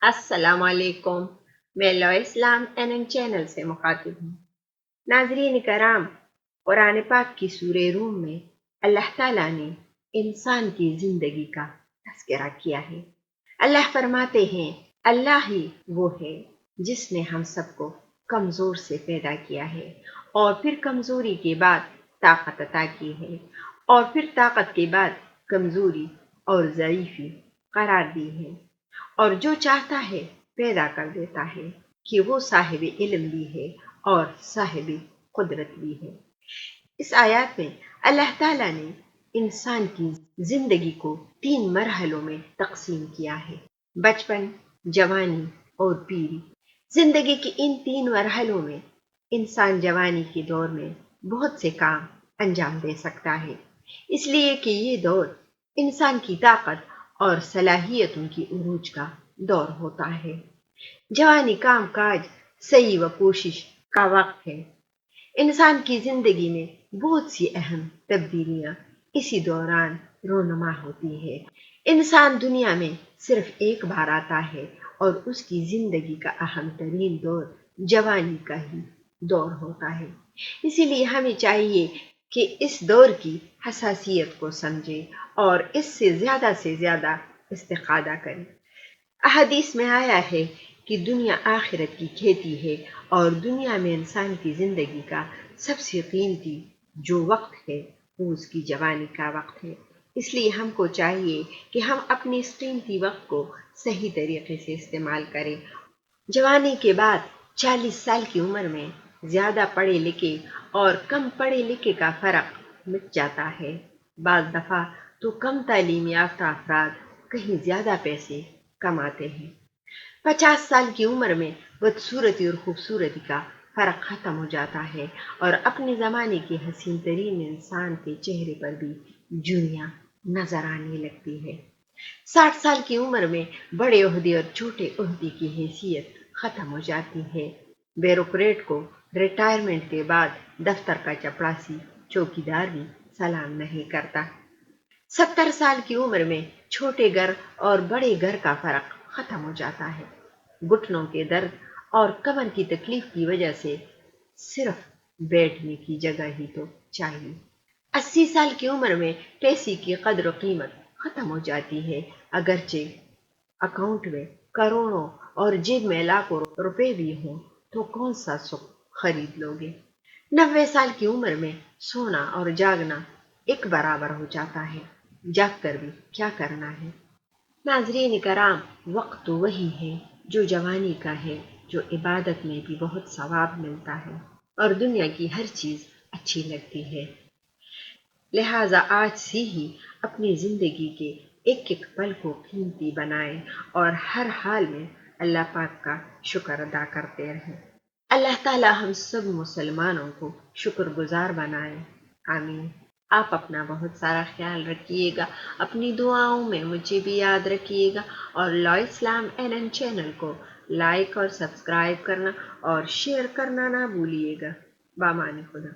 अस्सलाम वालेकुम। मैं लॉ इस्लाम एन चैनल से मुखातिब हूँ। नाजरीन कराम, कुरान पाक की सूरे रूम में अल्लाह ताला ने इंसान की जिंदगी का तज़किरा किया है। अल्लाह फरमाते हैं, अल्लाह ही वो है जिसने हम सबको कमजोर से पैदा किया है और फिर कमजोरी के बाद ताकत अता की है और फिर ताकत के बाद कमजोरी और ज़ईफी करार दी है और जो चाहता है पैदा कर देता है कि वो साहिब इल्म भी है और साहिब कुदरत भी है। इस आयत में अल्लाह ताला ने इंसान की जिंदगी को 3 मरहलों में तकसीम किया है: बचपन, जवानी और पीरी। जिंदगी के इन 3 मरहलों में इंसान जवानी के दौर में बहुत से काम अंजाम दे सकता है, इसलिए कि ये दौर इंसान की ताकत और सलाहियतों की उरूज का दौर होता है। जवानी काम काज, सही व कोशिश का वक्त है। इंसान की जिंदगी में बहुत सी अहम तब्दीलियां इसी दौरान रोनमा होती है। इंसान दुनिया में सिर्फ एक बार आता है और उसकी जिंदगी का अहम तरीन दौर जवानी का ही दौर होता है। इसीलिए हमें चाहिए कि इस दौर की हसासियत को समझें और इससे ज्यादा इस्तिफादा करें। अहदीस में आया है कि दुनिया आखिरत की खेती है और दुनिया में इंसान की जिंदगी का सबसे कीमती जो वक्त है वो उसकी जवानी का वक्त है। इसलिए हमको चाहिए कि हम अपने इस कीमती वक्त को सही तरीके से इस्तेमाल करें। जवानी के बाद 40 साल की उम्र में ज्यादा पढ़े लिखे और कम पढ़े लिखे का फर्क मिट जाता है। बाज दफा तो कम तालीम याफ्ता अफराद कहीं ज्यादा पैसे कमाते हैं। 50 साल की उम्र में बदसूरती और खूबसूरती का फर्क खत्म हो जाता है और अपने जमाने के हसीन तरीन इंसान के चेहरे पर भी जुनिया नजर आने लगती है। 60 साल की उम्र में बड़े ओहदे और छोटे ओहदे की हैसियत खत्म हो जाती है। ब्यूरोक्रेट को रिटायरमेंट के बाद दफ्तर का चपड़ासी चौकीदार भी सलाम नहीं करता। 70 साल की उम्र में छोटे घर और बड़े घर का फर्क खत्म हो जाता है। घुटनों के दर्द और कमर की तकलीफ की वजह से सिर्फ बैठने की जगह ही तो चाहिए। 80 साल की उम्र में पैसे की कद्र कीमत खत्म हो जाती है। अगरचे अकाउंट में करोड़ों और जेब में लाखों रुपए भी हों तो कौन सा सुख खरीद लोगे। 90 साल की उम्र में सोना और जागना एक बराबर हो जाता है। जाग कर भी क्या करना है। नाजरीन कराम, वक्त तो वही है जो जवानी का है, जो इबादत में भी बहुत सवाब मिलता है और दुनिया की हर चीज अच्छी लगती है। लिहाजा आज से ही अपनी जिंदगी के एक एक पल को कीमती बनाएं और हर हाल में अल्लाह पाक का शुक्र अदा करते रहें। अल्लाह ताला हम सब मुसलमानों को शुक्रगुजार बनाए। आमीन। आप अपना बहुत सारा ख्याल रखिएगा, अपनी दुआओं में मुझे भी याद रखिएगा और लॉ इस्लाम एन चैनल को लाइक और सब्सक्राइब करना और शेयर करना ना भूलिएगा। बामानी खुदा।